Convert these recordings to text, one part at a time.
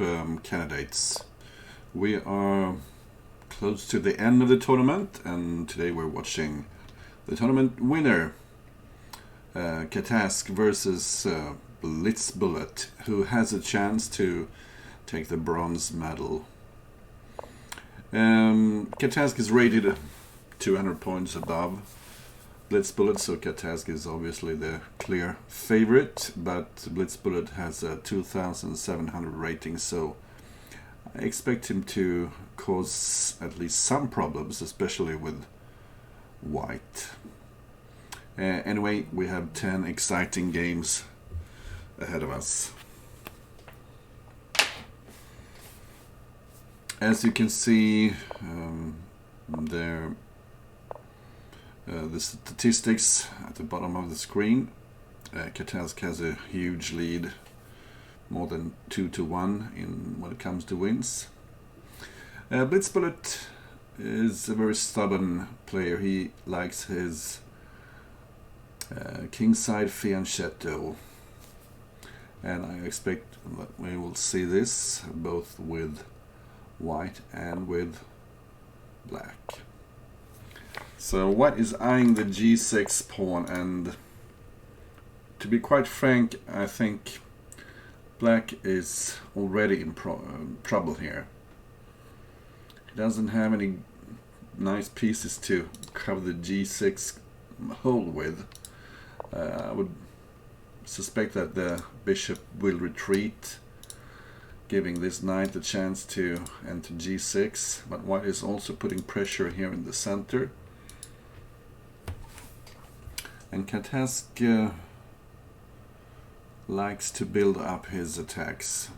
Candidates. We are close to the end of the tournament, and today we're watching the tournament winner, catask versus blitzbullet, who has a chance to take the bronze medal. Catask is rated 200 points above blitzbullet, so catask is obviously the clear favorite, but blitzbullet has a 2,700 rating, so I expect him to cause at least some problems, especially with white. Anyway, we have 10 exciting games ahead of us. As you can see, the statistics at the bottom of the screen. Catask has a huge lead, more than 2-1 when it comes to wins. Blitzbullet is a very stubborn player. He likes his kingside fianchetto, and I expect that we will see this both with white and with black. So white is eyeing the g6 pawn, and to be quite frank, I think black is already in trouble here. He doesn't have any nice pieces to cover the g6 hole with. I would suspect that the bishop will retreat, giving this knight a chance to enter g6, but white is also putting pressure here in the center. And catask likes to build up his attacks,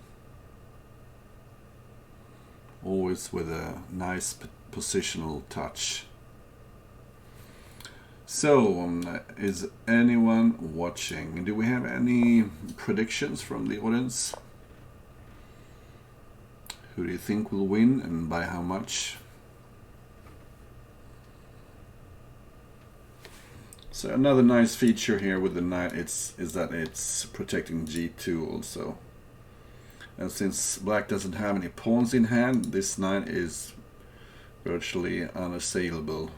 always with a nice positional touch. So, is anyone watching? Do we have any predictions from the audience? Who do you think will win, and by how much? So another nice feature here with the knight is that it's protecting g2 also. And since black doesn't have any pawns in hand, this knight is virtually unassailable.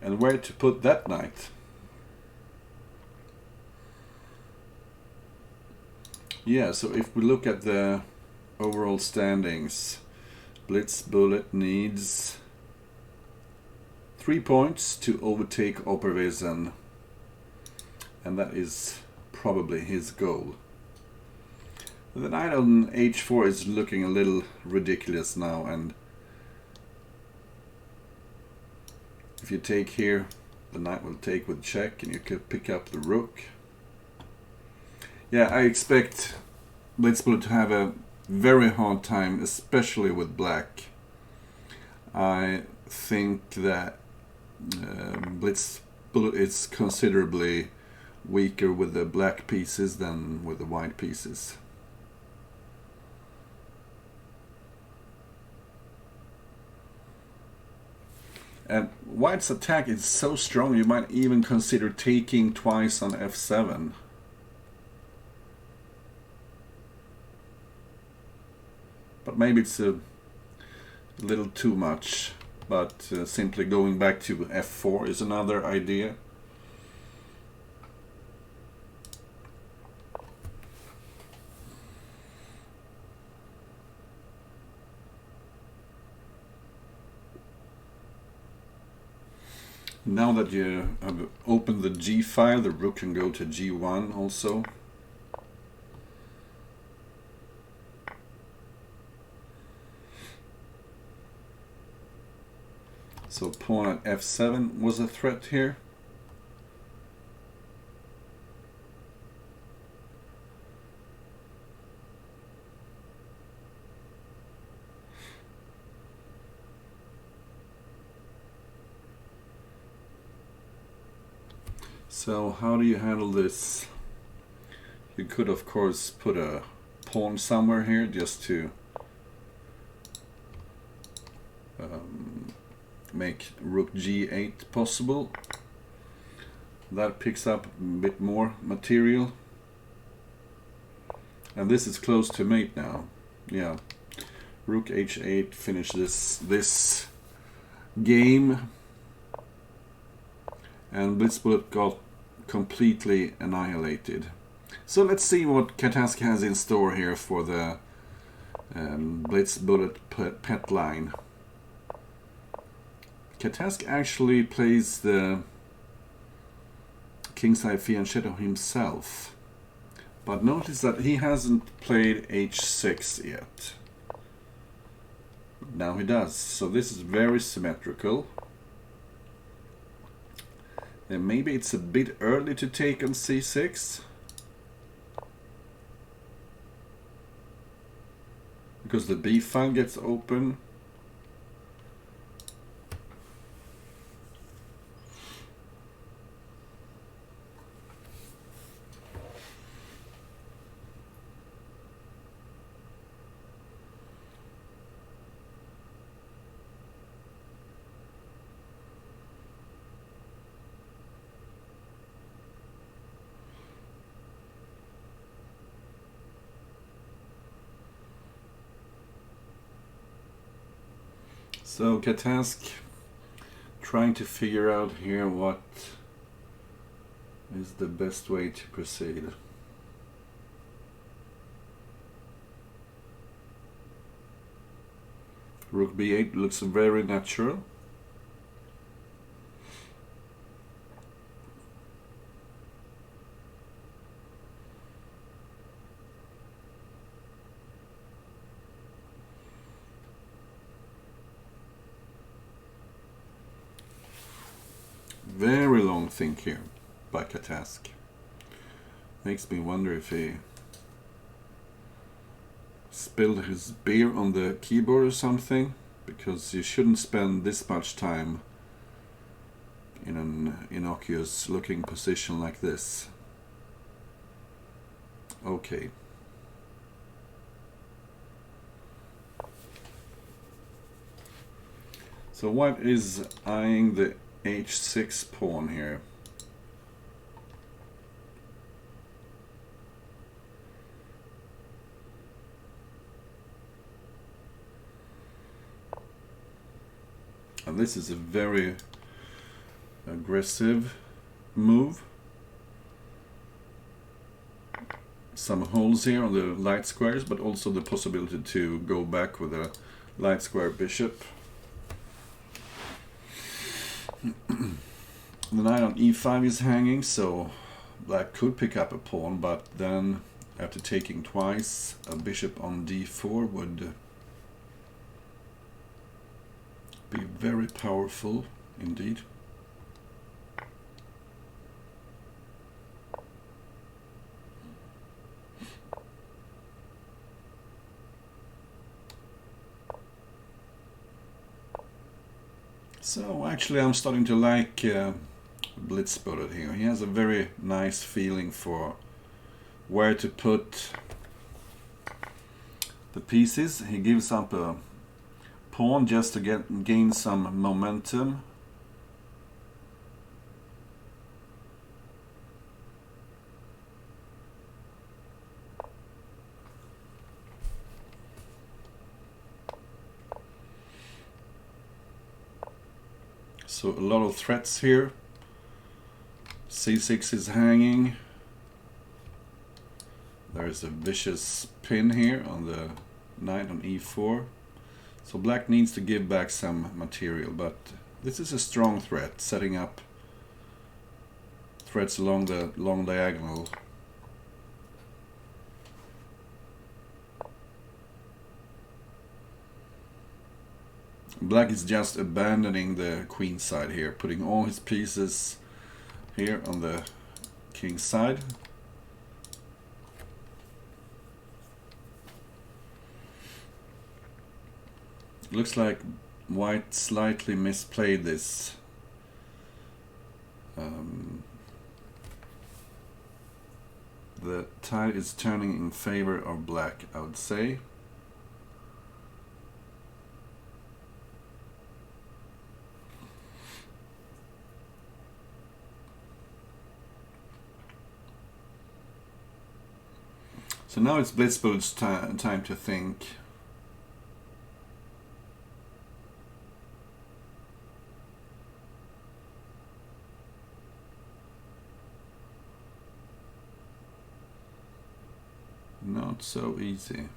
And where to put that knight? Yeah, so if we look at the overall standings, blitzbullet needs 3 points to overtake Opervision, and that is probably his goal. The knight on h4 is looking a little ridiculous now, and if you take here, the knight will take with check, and you could pick up the rook. Yeah, I expect blitzbullet to have a very hard time, especially with black. I think that blitzbullet is considerably weaker with the black pieces than with the white pieces. And white's attack is so strong you might even consider taking twice on f7. But maybe it's a little too much. But simply going back to f4 is another idea. Now that you have opened the g file, the rook can go to g1 also. So pawn at f7 was a threat here. So how do you handle this? You could of course put a pawn somewhere here just to make rook g8 possible. That picks up a bit more material. And this is close to mate now. Yeah. Rook h8 finish this game. And blitzbullet got completely annihilated. So let's see what catask has in store here for the blitzbullet pet line. Catask actually plays the kingside fianchetto himself, but notice that he hasn't played h6 yet. Now he does, so this is very symmetrical. And maybe it's a bit early to take on c6, because the b file gets open. So catask trying to figure out here what is the best way to proceed. Rook b8 looks very natural. Very long think here by catask. Makes me wonder if he spilled his beer on the keyboard or something, because you shouldn't spend this much time in an innocuous looking position like this. Okay. So white is eyeing the h6 pawn here. And this is a very aggressive move. Some holes here on the light squares, but also the possibility to go back with a light square bishop. The knight on e5 is hanging, so black could pick up a pawn, but then after taking twice, a bishop on d4 would be very powerful indeed. So actually I'm starting to like blitzbullet here. He has a very nice feeling for where to put the pieces. He gives up a pawn just to gain some momentum. So a lot of threats here. c6 is hanging. There is a vicious pin here on the knight on e4. So black needs to give back some material, but this is a strong threat, setting up threats along the long diagonal. Black is just abandoning the queen side here, putting all his pieces here on the king side. Looks like white slightly misplayed this. The tide is turning in favor of black, I would say. So now it's blitzbullet's time to think. Not so easy.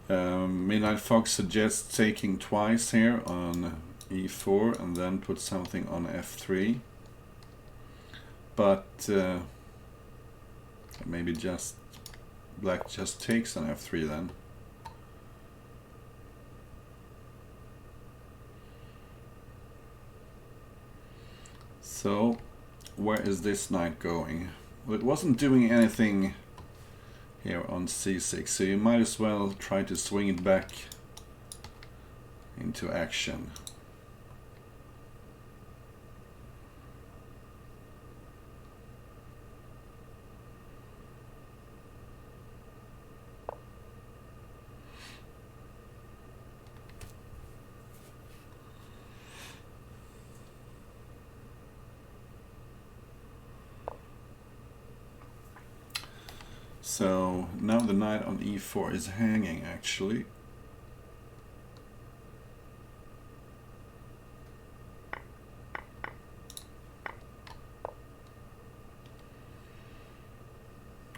Midnight Fox suggests taking twice here on e4 and then put something on f3. But maybe just black just takes on f3 then. So where is this knight going? Well, it wasn't doing anything here on c6, so you might as well try to swing it back into action. So now the knight on e4 is hanging actually.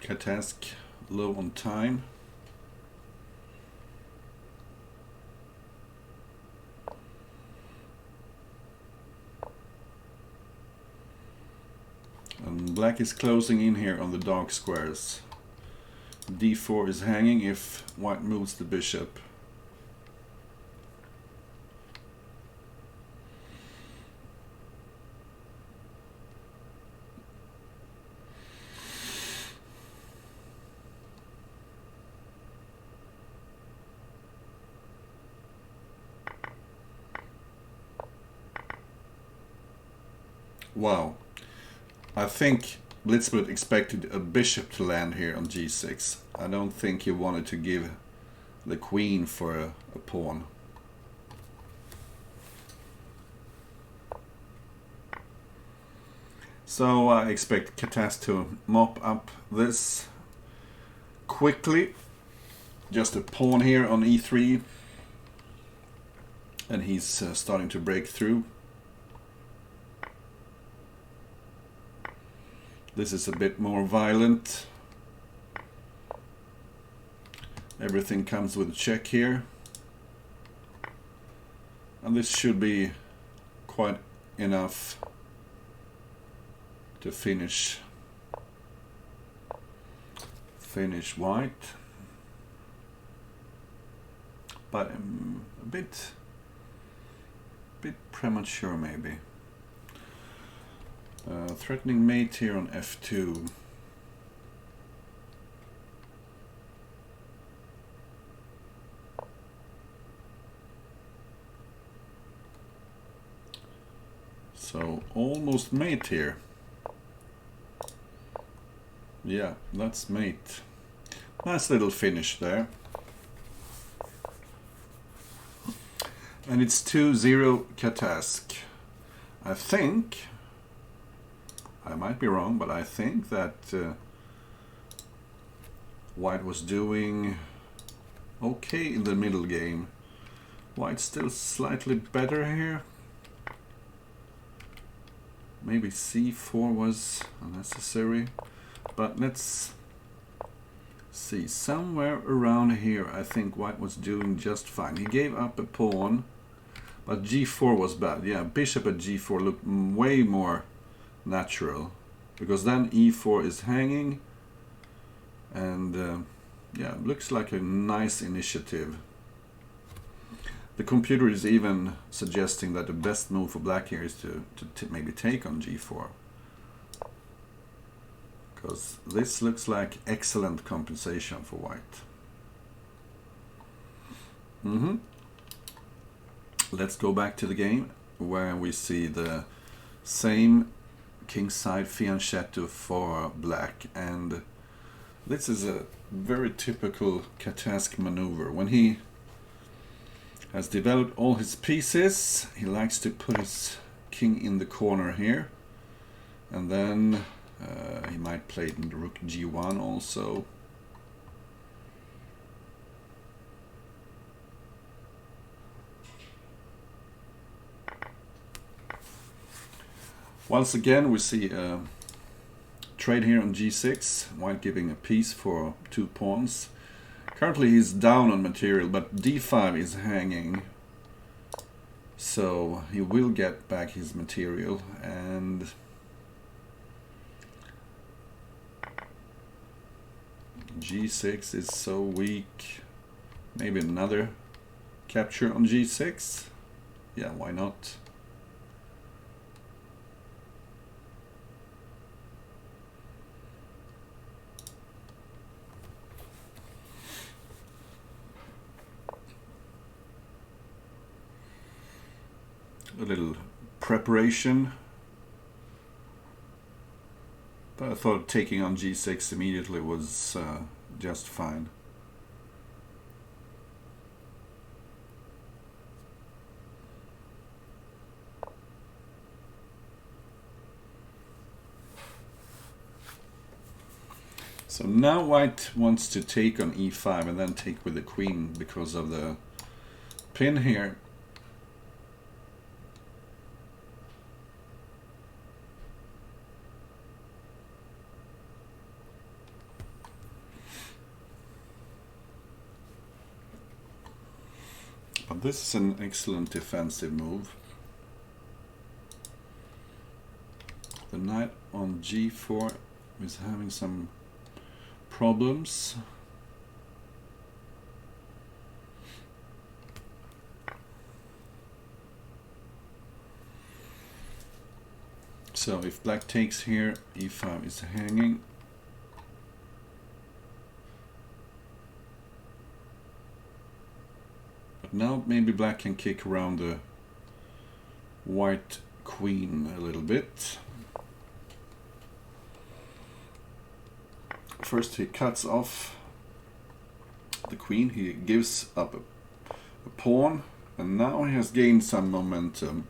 Catask low on time. And black is closing in here on the dark squares. d4 is hanging if white moves the bishop. Wow, I think blitzbullet expected a bishop to land here on g6. I don't think he wanted to give the queen for a pawn. So I expect Catask to mop up this quickly. Just a pawn here on e3. And he's starting to break through. This is a bit more violent. Everything comes with a check here. And this should be quite enough to finish white. But a bit premature maybe. Threatening mate here on f2. So almost mate here. Yeah, that's mate. Nice little finish there. And it's 2-0 Catask. I think, I might be wrong, but I think that white was doing okay in the middle game. White's still slightly better here. Maybe c4 was unnecessary, but let's see. Somewhere around here I think white was doing just fine. He gave up a pawn, but g4 was bad. Yeah, bishop at g4 looked way more natural, because then e4 is hanging, and yeah, looks like a nice initiative. The computer is even suggesting that the best move for black here is to maybe take on g4, because this looks like excellent compensation for white. Let's go back to the game where we see the same kingside fianchetto for black, and this is a very typical Catask maneuver. When he has developed all his pieces, he likes to put his king in the corner here, And then he might play in the rook g1 also. Once again, we see a trade here on g6, white giving a piece for 2 pawns. Currently he's down on material, but d5 is hanging, so he will get back his material. And g6 is so weak. Maybe another capture on g6. Yeah, why not? A little preparation, but I thought taking on g6 immediately was just fine. So now white wants to take on e5 and then take with the queen because of the pin here. But this is an excellent defensive move. The knight on g4 is having some problems. So if black takes here, e5 is hanging. But now maybe black can kick around the white queen a little bit. First he cuts off the queen, he gives up a pawn, and now he has gained some momentum.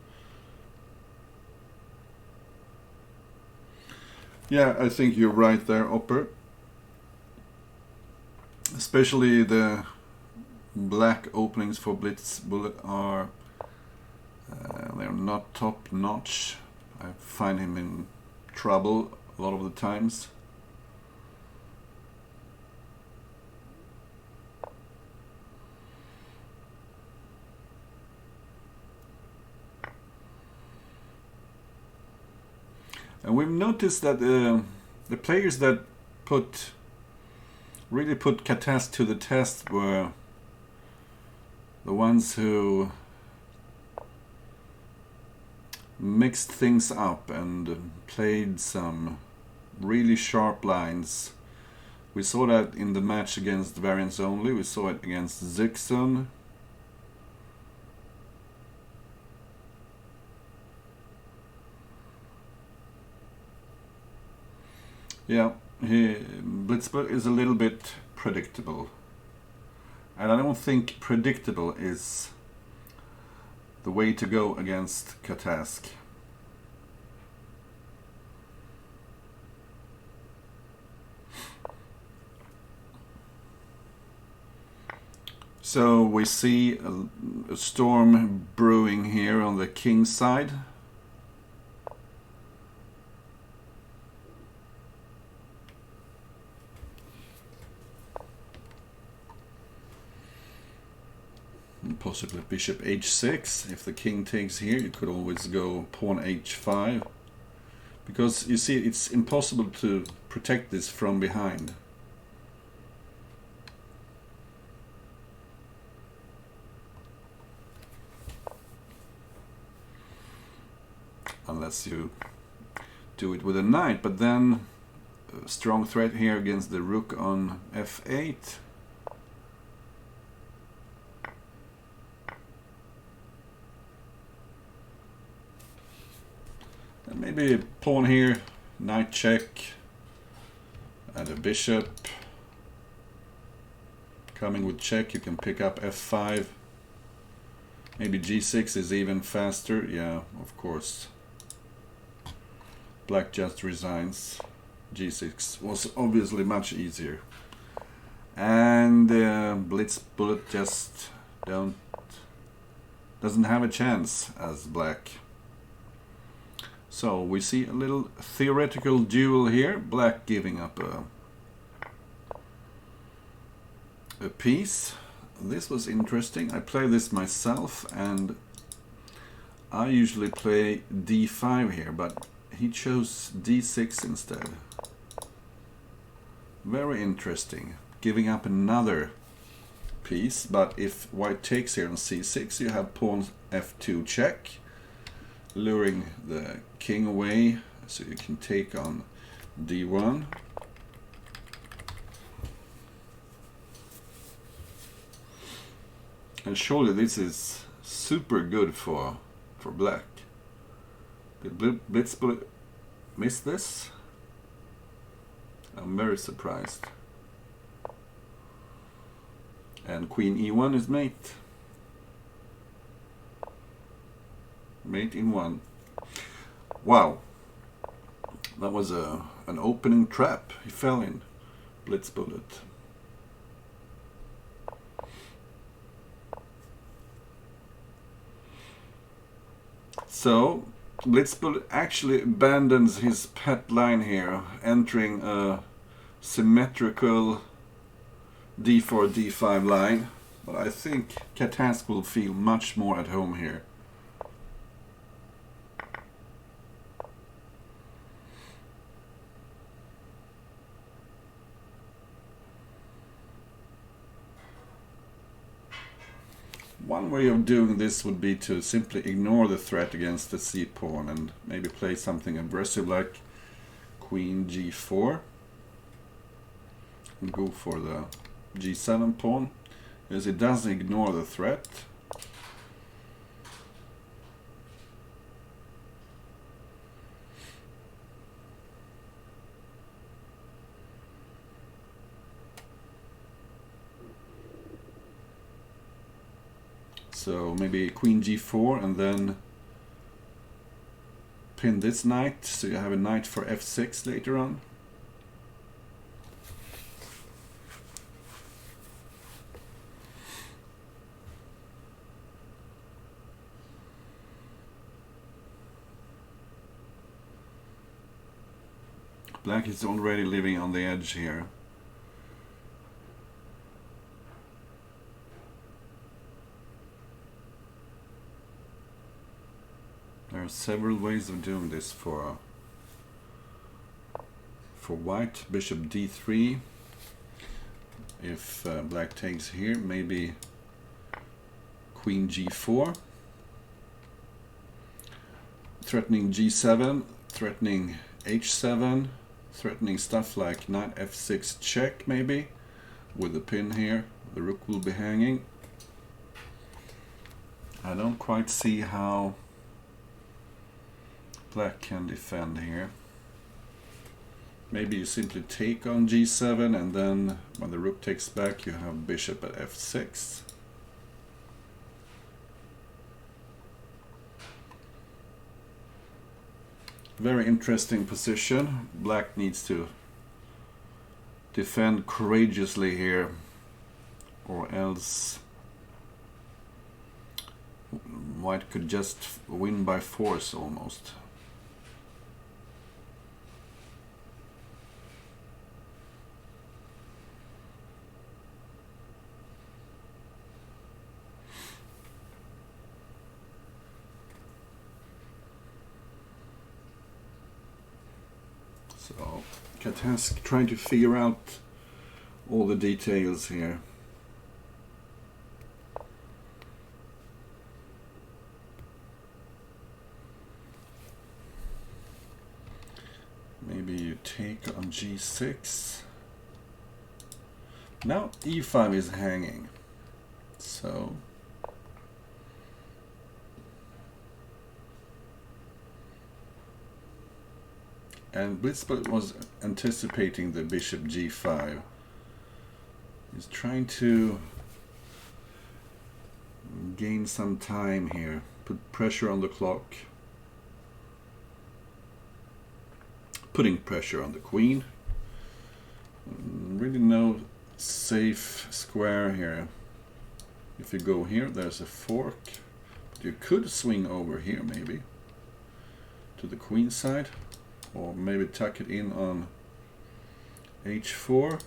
Yeah, I think you're right there, Opper. Especially the black openings for blitzbullet are they're not top notch. I find him in trouble a lot of the times. And we've noticed that the players that really put catask to the test were the ones who mixed things up and played some really sharp lines. We saw that in the match against Variance Only, we saw it against Zixon. Yeah, blitzbullet is a little bit predictable. And I don't think predictable is the way to go against catask. So we see a storm brewing here on the king's side. Possibly bishop h6. If the king takes here, you could always go pawn h5. Because you see, it's impossible to protect this from behind. Unless you do it with a knight, but then a strong threat here against the rook on f8. And maybe a pawn here, knight check, and a bishop. Coming with check, you can pick up f5. Maybe g6 is even faster. Yeah, of course. Black just resigns. G6 was obviously much easier. And blitzbullet just doesn't have a chance as black. So we see a little theoretical duel here. Black giving up a piece. This was interesting. I play this myself, and I usually play d5 here, but he chose d6 instead. Very interesting. Giving up another piece, but if white takes here on c6, you have pawn f2 check, luring the king away, so you can take on d1. And surely this is super good for black. Did blitzbullet miss this? I'm very surprised. And queen e1 is mate. Mate in 1. Wow. That was an opening trap he fell in. Blitzbullet. So blitzbullet actually abandons his pet line here, entering a symmetrical d4, d5 line, but I think catask will feel much more at home here. One way of doing this would be to simply ignore the threat against the c-pawn and maybe play something aggressive like queen g4 and go for the g7 pawn, as it does ignore the threat. So maybe queen g4 and then pin this knight, so you have a knight for f6 later on. Black is already living on the edge here. There are several ways of doing this for white. Bishop d3. If black takes here, maybe queen g4. Threatening g7, threatening h7, threatening stuff like knight f6 check maybe, with the pin here. The rook will be hanging. I don't quite see how black can defend here. Maybe you simply take on g7 and then when the rook takes back you have bishop at f6. Very interesting position. Black needs to defend courageously here, or else white could just win by force almost. So, catask trying to figure out all the details here. Maybe you take on g6. Now e5 is hanging. So and blitzbullet was anticipating the bishop g5. He's trying to gain some time here, put pressure on the clock. putting pressure on the queen. Really no safe square here. If you go here, there's a fork. But you could swing over here maybe to the queen side, or maybe tuck it in on h4.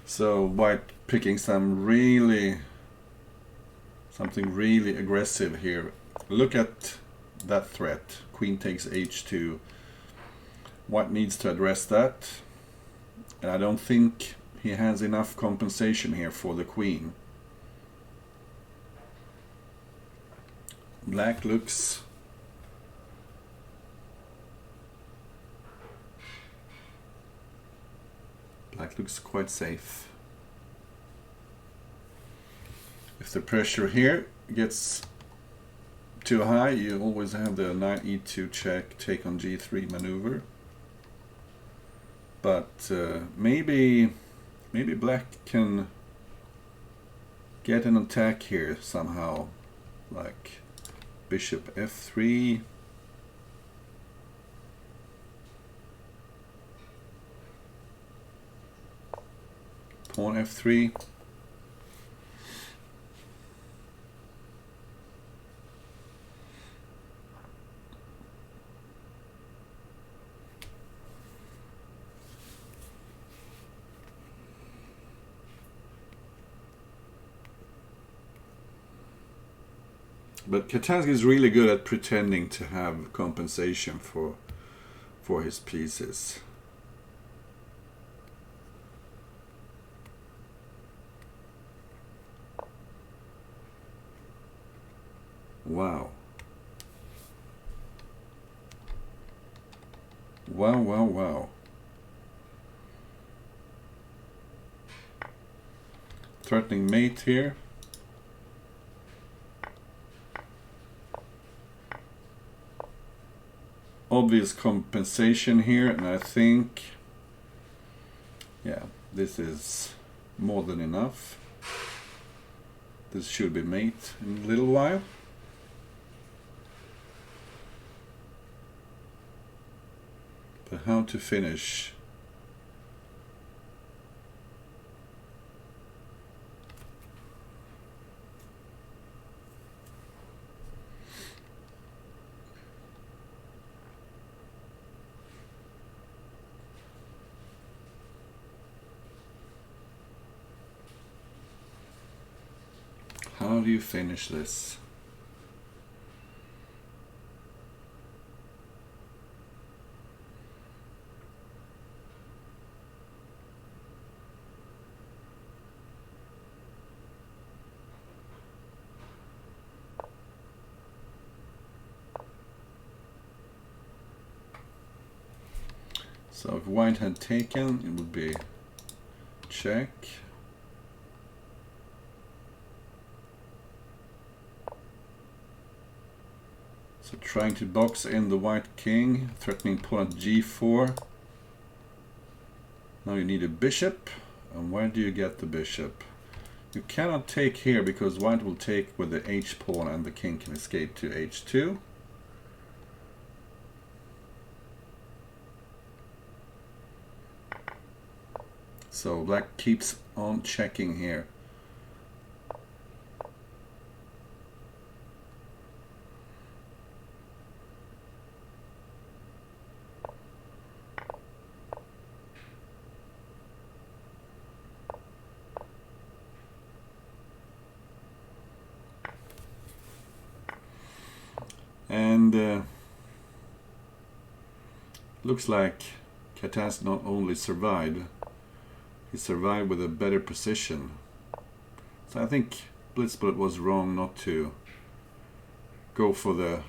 So white picking something really aggressive here. Look at that threat. Queen takes h2. White needs to address that. And I don't think he has enough compensation here for the queen. Black looks quite safe. If the pressure here gets too high, you always have the knight e2 check, take on g3 maneuver. But maybe black can get an attack here somehow, like bishop f3. Pawn f3. But catask is really good at pretending to have compensation for his pieces. Wow. Wow, wow, wow. Threatening mate here. Obvious compensation here, and I think, yeah, this is more than enough. This should be mate in a little while. But how to finish? How do you finish this? So if white had taken, it would be check. So trying to box in the white king, threatening pawn at g4. Now you need a bishop, and where do you get the bishop? You cannot take here because white will take with the h pawn and the king can escape to h2. So black keeps on checking here. And looks like catask not only survived, he survived with a better position. So I think blitzbullet was wrong not to go for the...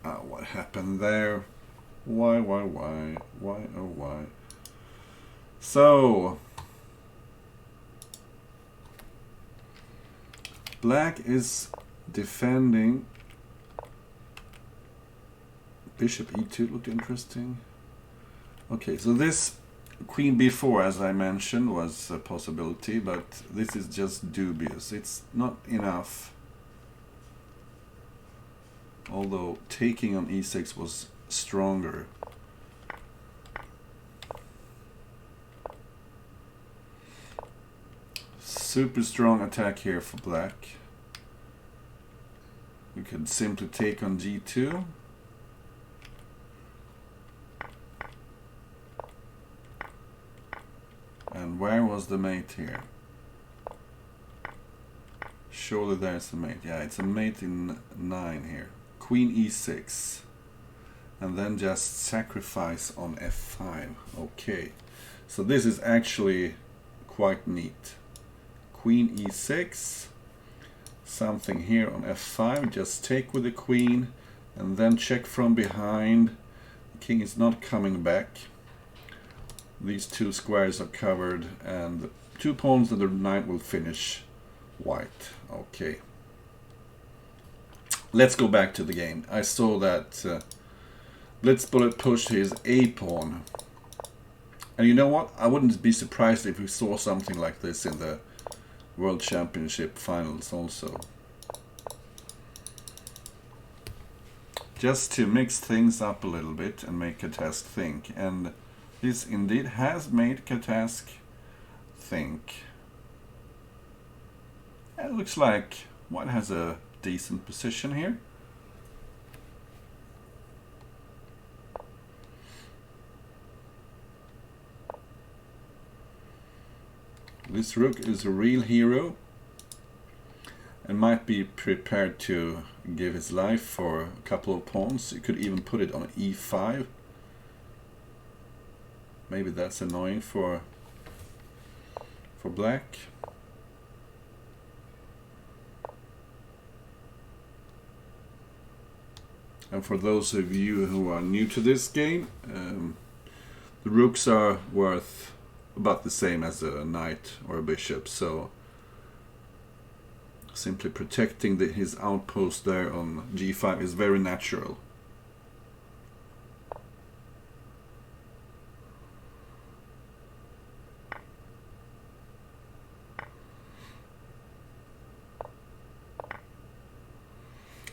what happened there? Why, oh why? So Black is defending. Bishop e2 looked interesting. Okay, so this queen b4, as I mentioned, was a possibility, but this is just dubious. It's not enough. Although taking on e6 was stronger. Super strong attack here for black. We could simply take on g2. And where was the mate here? Surely there's a mate. Yeah, it's a mate in 9 here. Queen e6. And then just sacrifice on f5. Okay. So this is actually quite neat. Queen e6. Something here on f5. Just take with the queen. And then check from behind. The king is not coming back. These two squares are covered, and the 2 pawns and the knight will finish white. Okay. Let's go back to the game. I saw that blitzbullet pushed his a pawn. And you know what? I wouldn't be surprised if we saw something like this in the World Championship finals also. Just to mix things up a little bit and make catask think. And this indeed has made catask think. It looks like white has a decent position here. This rook is a real hero and might be prepared to give his life for a couple of pawns. You could even put it on e5. Maybe that's annoying for black. And for those of you who are new to this game, the rooks are worth about the same as a knight or a bishop, so simply protecting his outpost there on g5 is very natural.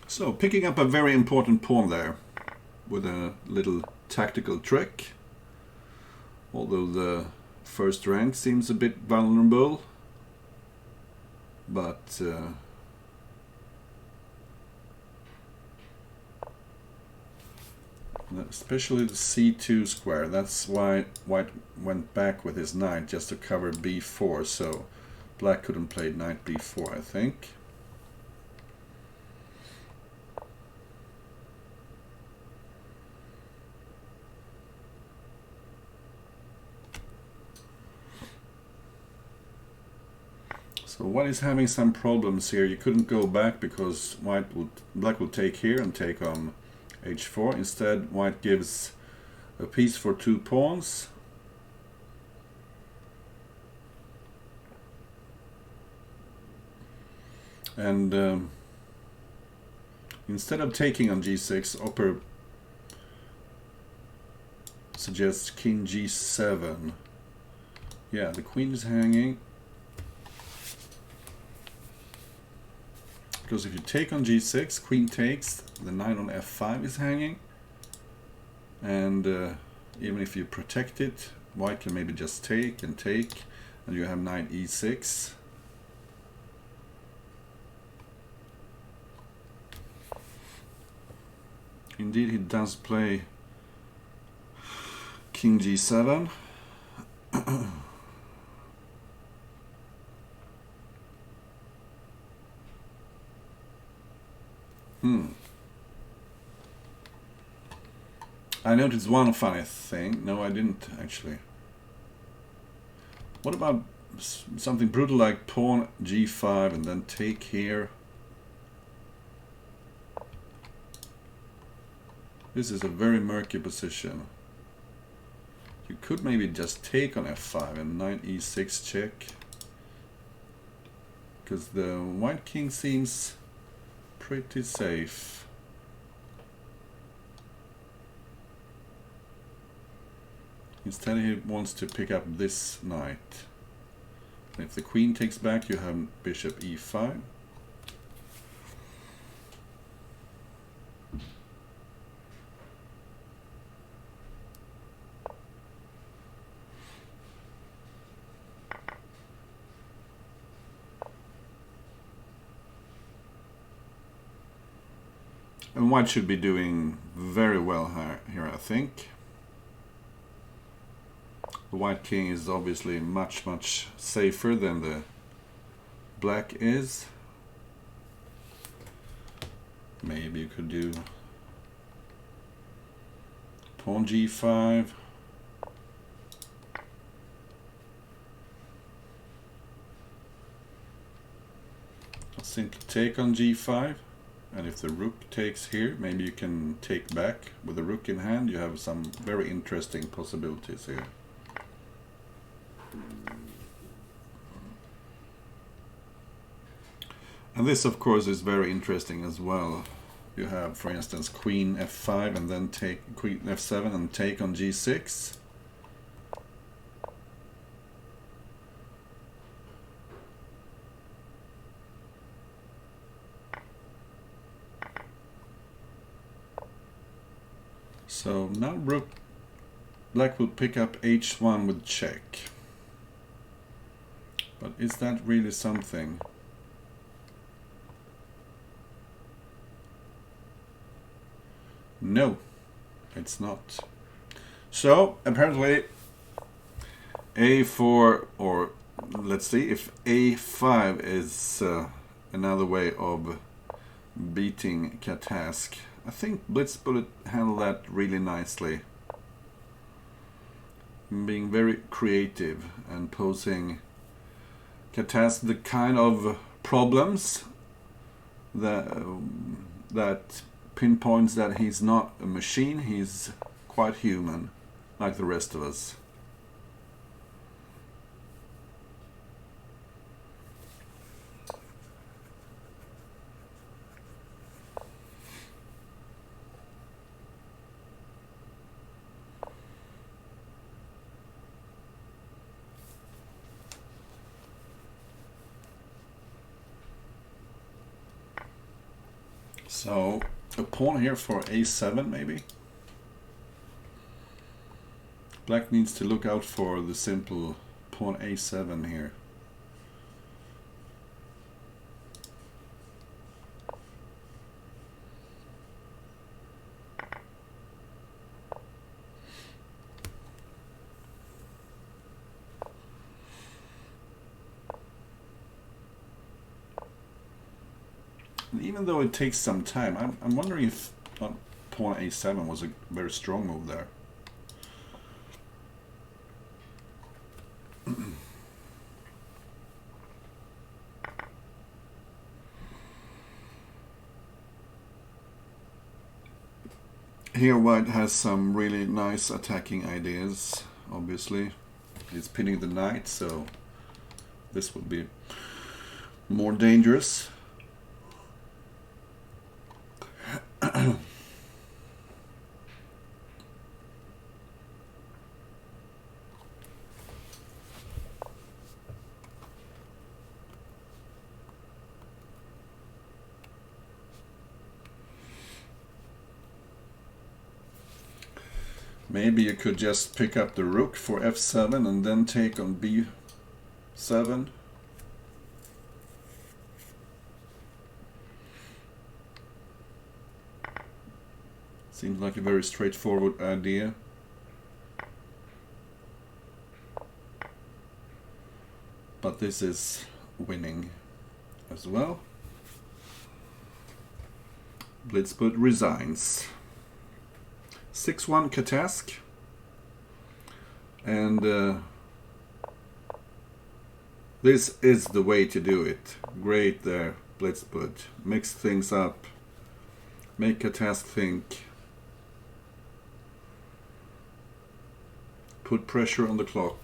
So picking up a very important pawn there with a little tactical trick. Although the first rank seems a bit vulnerable, but especially the c2 square, that's why white went back with his knight, just to cover b4, so black couldn't play knight b4, I think. So white is having some problems here. You couldn't go back because black will take here and take on h4. Instead, white gives a piece for 2 pawns. And instead of taking on g6, Opper suggests king g7. Yeah, the queen is hanging. Because if you take on g6, queen takes, the knight on f5 is hanging. And even if you protect it, white can maybe just take, and you have knight e6. Indeed, he does play king g7. I noticed one funny thing. No, I didn't actually. What about something brutal like pawn g5 and then take here? This is a very murky position. You could maybe just take on f5 and knight e6 check. because the white king seems pretty safe. Instead he wants to pick up this knight. If the queen takes back, you have bishop e5. And white should be doing very well here, I think. The white king is obviously much safer than the black is. Maybe you could do pawn g5. I'll simply take on g5. And if the rook takes here, maybe you can take back. With the rook in hand, you have some very interesting possibilities here. And this, of course, is very interesting as well. You have, for instance, queen f5 and then take queen f7 and take on g6. So now black will pick up h1 with check. But is that really something? No, it's not. So apparently a4, or let's see if a5 is another way of beating catask. I think blitzbullet handled that really nicely, being very creative and posing catask the kind of problems that pinpoints that he's not a machine, he's quite human, like the rest of us. So a pawn here for a7 maybe. Black needs to look out for the simple pawn a7 here. And even though it takes some time, I'm wondering if pawn a7 was a very strong move there. Here white has some really nice attacking ideas, obviously. He's pinning the knight, so this would be more dangerous. Maybe you could just pick up the rook for f7 and then take on b7. Seems like a very straightforward idea. But this is winning as well. Blitzbullet resigns. 6-1 catask. And this is the way to do it. Great there, blitzbullet. Mix things up. Make catask think. Put pressure on the clock.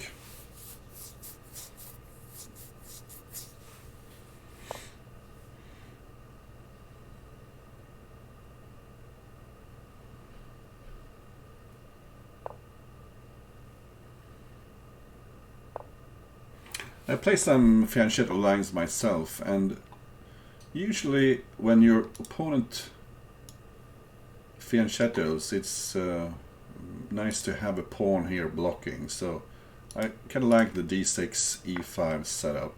I play some fianchetto lines myself, and usually when your opponent fianchettos, it's nice to have a pawn here blocking, so I kind of like the d6 e5 setup.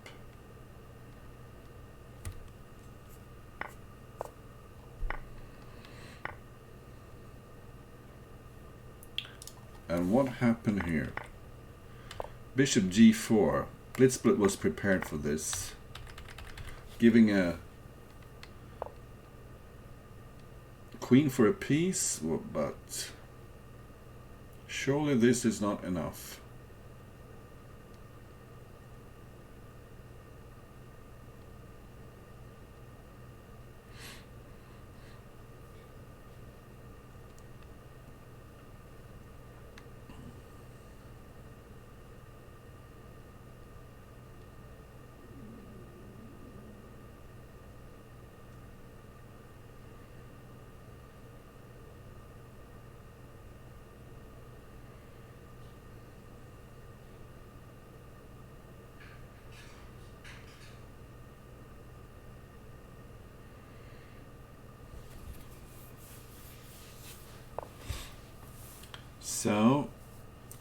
And what happened here? Bishop g4. Blitzbullet was prepared for this, giving a queen for a piece, but surely this is not enough. So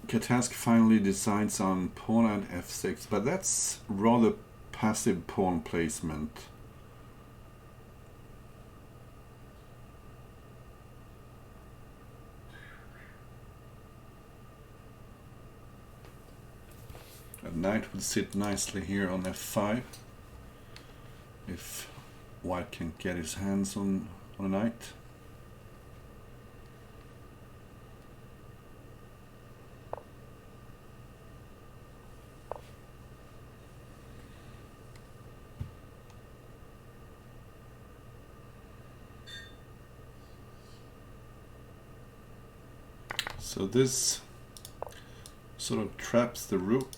catask finally decides on pawn at f6, but that's rather passive pawn placement. A knight would sit nicely here on f5 if white can get his hands on a knight. So this sort of traps the rook.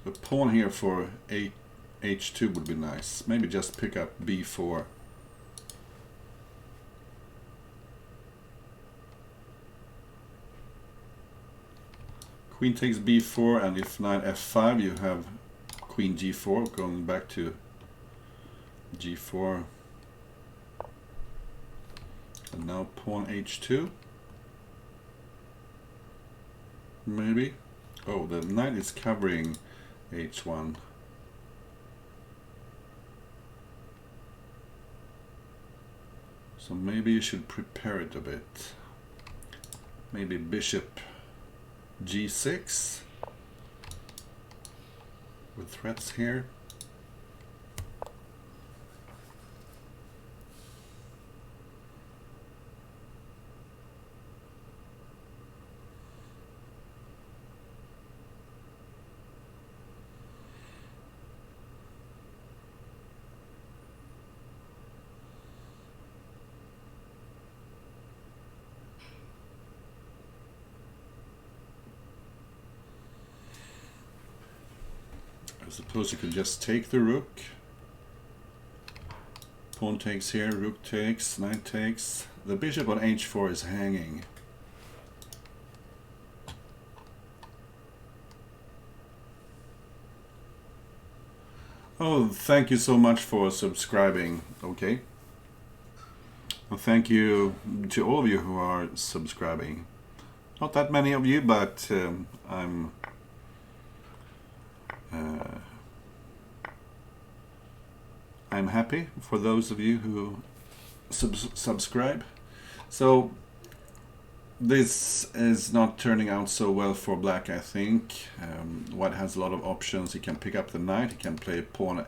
A pawn here for h2 would be nice. Maybe just pick up b4. Queen takes b4, and if knight f5, you have queen g4, going back to g4. And now pawn h2. Maybe. Oh, the knight is covering h1. So maybe you should prepare it a bit. Maybe bishop g6 with threats here. I suppose you could just take the rook. Pawn takes here, rook takes, knight takes. The bishop on h4 is hanging. Oh, thank you so much for subscribing. Okay. Well, thank you to all of you who are subscribing. Not that many of you, but I'm happy for those of you who subscribe. So this is not turning out so well for black, I think. White has a lot of options. He can pick up the knight, he can play pawn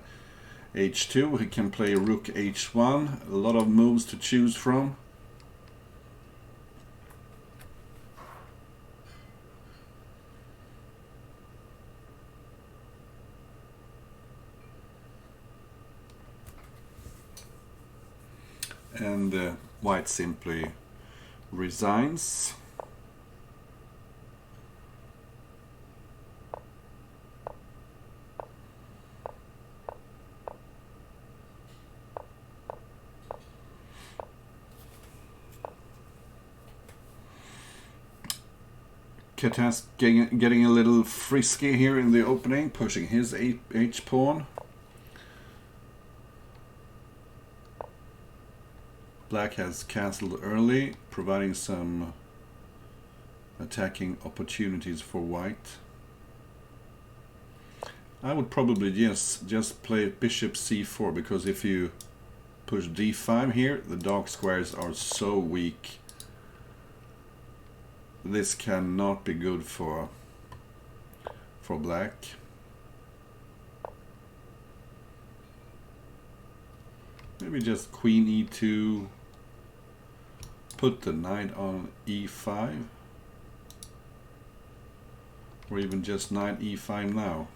h2, he can play rook h1. A lot of moves to choose from. And white simply resigns. catask getting a little frisky here in the opening, pushing his H pawn. Black has castled early, providing some attacking opportunities for white. I would probably just play bishop c4, because if you push d5 here, the dark squares are so weak. This cannot be good for black. Maybe just queen e2, put the knight on e5, or even just knight e5 now.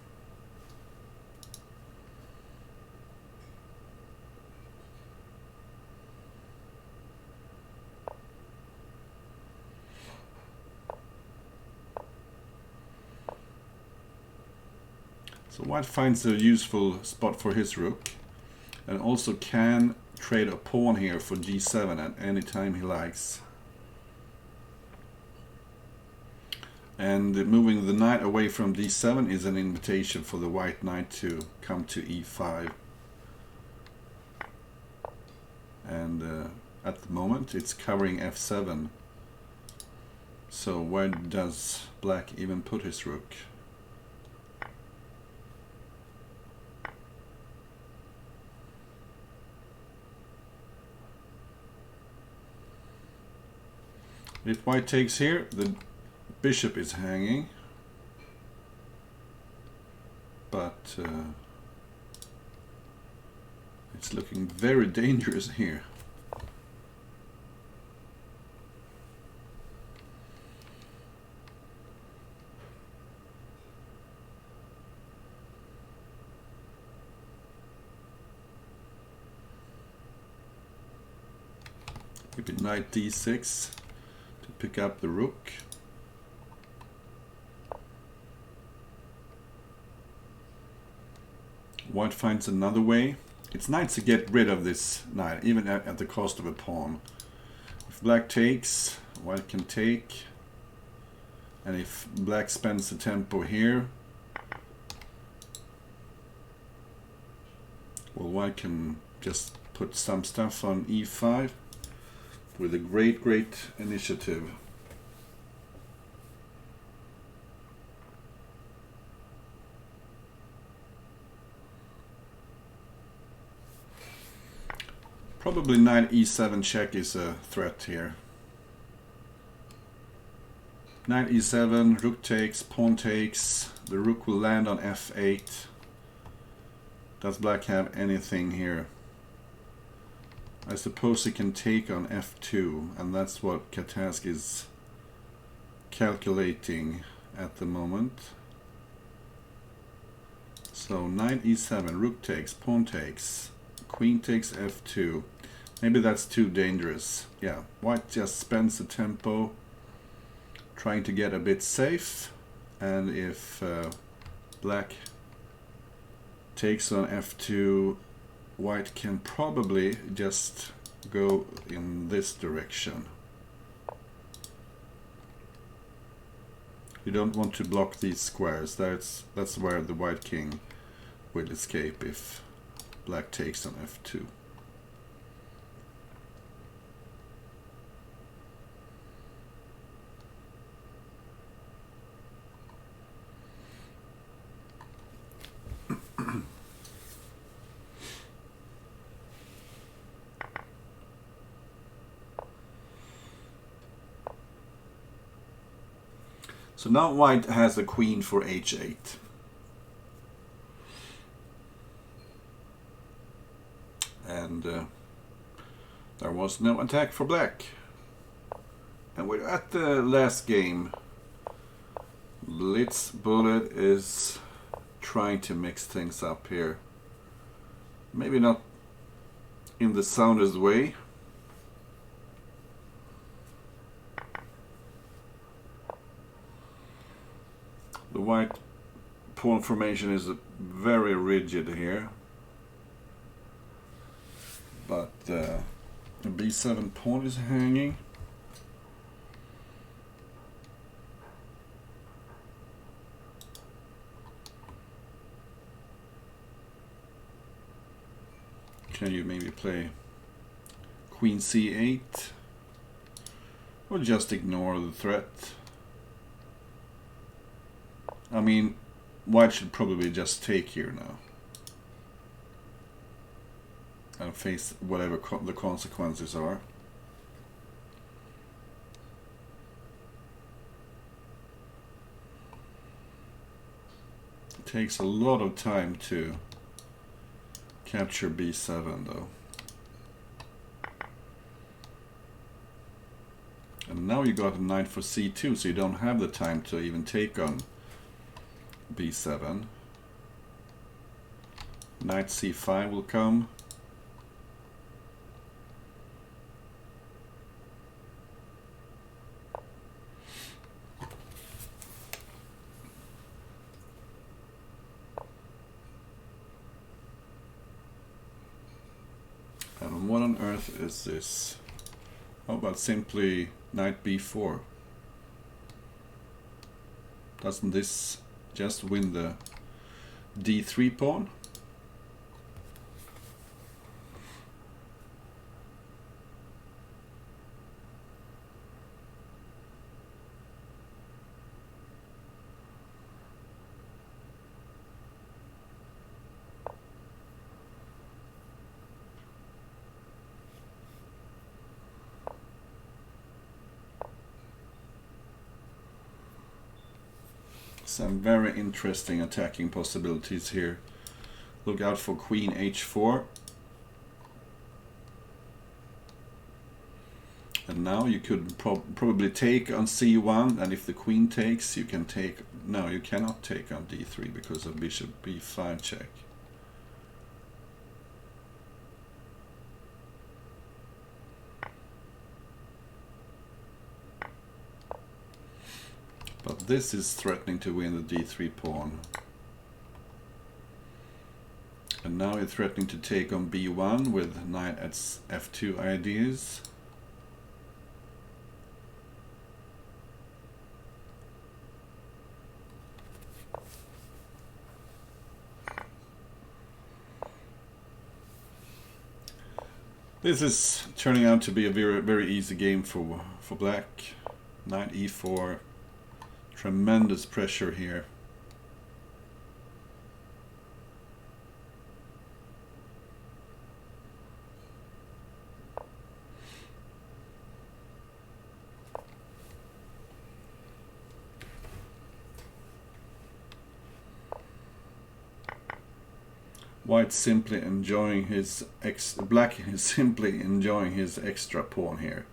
So white finds a useful spot for his rook, and also can trade a pawn here for g7 at any time he likes. And moving the knight away from d7 is an invitation for the white knight to come to e5. And at the moment it's covering f7. So where does black even put his rook? If white takes here, the bishop is hanging, but it's looking very dangerous here. Maybe knight d6 to pick up the rook. White finds another way. It's nice to get rid of this knight, even at the cost of a pawn. If black takes, white can take. And if black spends the tempo here, well, white can just put some stuff on e5 with a great initiative. Probably knight e7 check is a threat here. Knight e7, rook takes, pawn takes. The rook will land on f8. Does black have anything here? I suppose he can take on f2, and that's what catask is calculating at the moment. So knight e7, rook takes, pawn takes, queen takes f2. Maybe that's too dangerous. Yeah, white just spends the tempo trying to get a bit safe, and if black takes on f2, white can probably just go in this direction. You don't want to block these squares. That's where the white king will escape if black takes on f2. So now white has a queen for h8. And there was no attack for black. And we're at the last game. Blitzbullet is trying to mix things up here. Maybe not in the soundest way. The white pawn formation is very rigid here, but the b7 pawn is hanging. Can you maybe play Queen C8? Or just ignore the threat? I mean, white should probably just take here now. And face whatever the consequences are. It takes a lot of time to capture B7 though. And now you got a knight for C2, so you don't have the time to even take on B7. Knight C5 will come. And what on earth is this? How about simply knight b4? Doesn't this just win the d3 pawn? Some very interesting attacking possibilities here. Look out for queen h4. And now you could probably take on c1, and if the queen takes, you can take... No, you cannot take on d3 because of bishop b5 check. But this is threatening to win the d3 pawn. And now you're threatening to take on b1 with knight at f2 ideas. This is turning out to be a very, very easy game for black. Knight e4. Tremendous pressure here. White simply enjoying his black is simply enjoying his extra pawn here.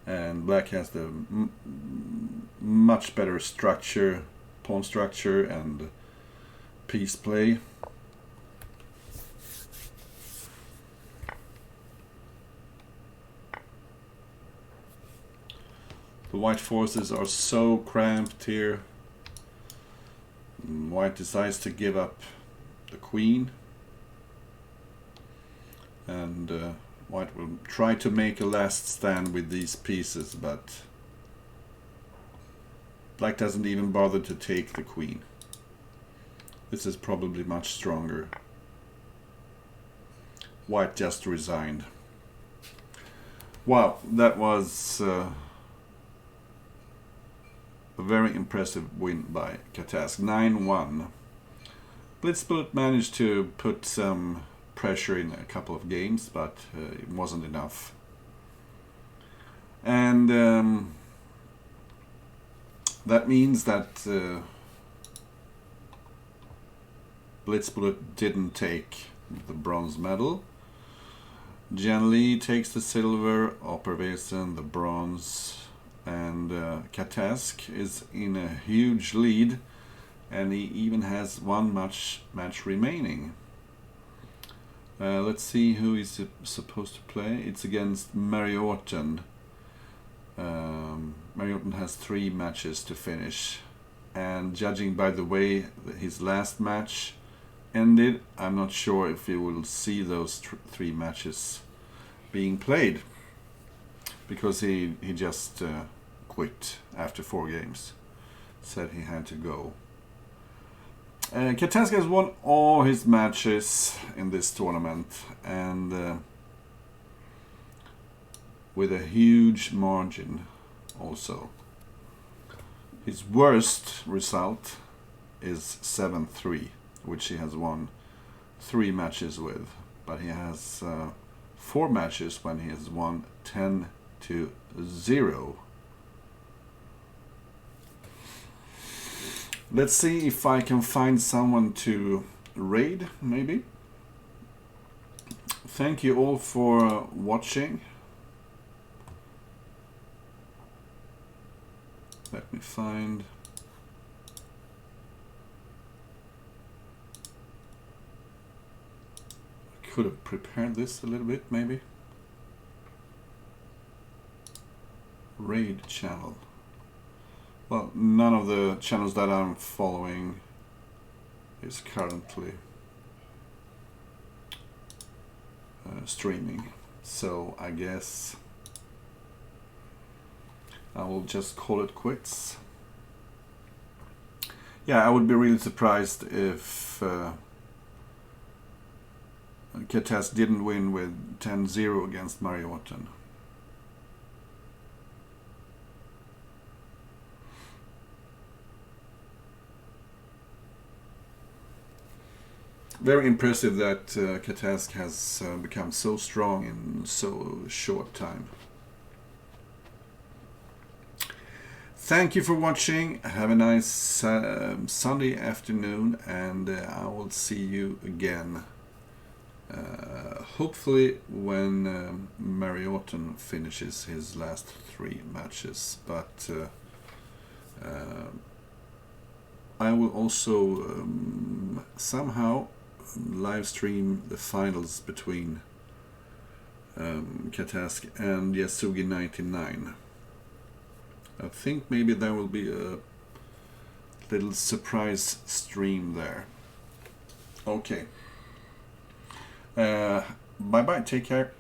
And black has the much better structure, pawn structure and piece play. The white forces are so cramped here. White decides to give up the queen. And white will try to make a last stand with these pieces, but black doesn't even bother to take the queen. This is probably much stronger. White just resigned. Wow, that was a very impressive win by catask. 9-1. Blitzbullet managed to put some pressure in a couple of games, but it wasn't enough. And that means that Blitzbullet didn't take the bronze medal. Jan Lee takes the silver, Opperwesen the bronze, and catask is in a huge lead, and he even has one match remaining. Let's see who he's supposed to play. It's against Mariotten. Mariotten has 3 matches to finish, and judging by the way his last match ended, I'm not sure if you will see those 3 matches being played, because he just quit after 4 games, said he had to go. Catask has won all his matches in this tournament, and with a huge margin also. His worst result is 7-3, which he has won 3 matches with, but he has 4 matches when he has won 10-0. Let's see if I can find someone to raid, maybe. Thank you all for watching. Let me find. I could have prepared this a little bit, maybe. Raid channel. Well, none of the channels that I'm following is currently streaming, so I guess I will just call it quits. Yeah, I would be really surprised if Catask didn't win with 10-0 against Mariotten. Very impressive that Catask has become so strong in so short time. Thank you for watching. Have a nice Sunday afternoon, and I will see you again. Hopefully when Mariotten finishes his last 3 matches, but I will also somehow live stream the finals between Catask and Yasugi 99. I think maybe there will be a little surprise stream there. Okay. Bye bye, take care.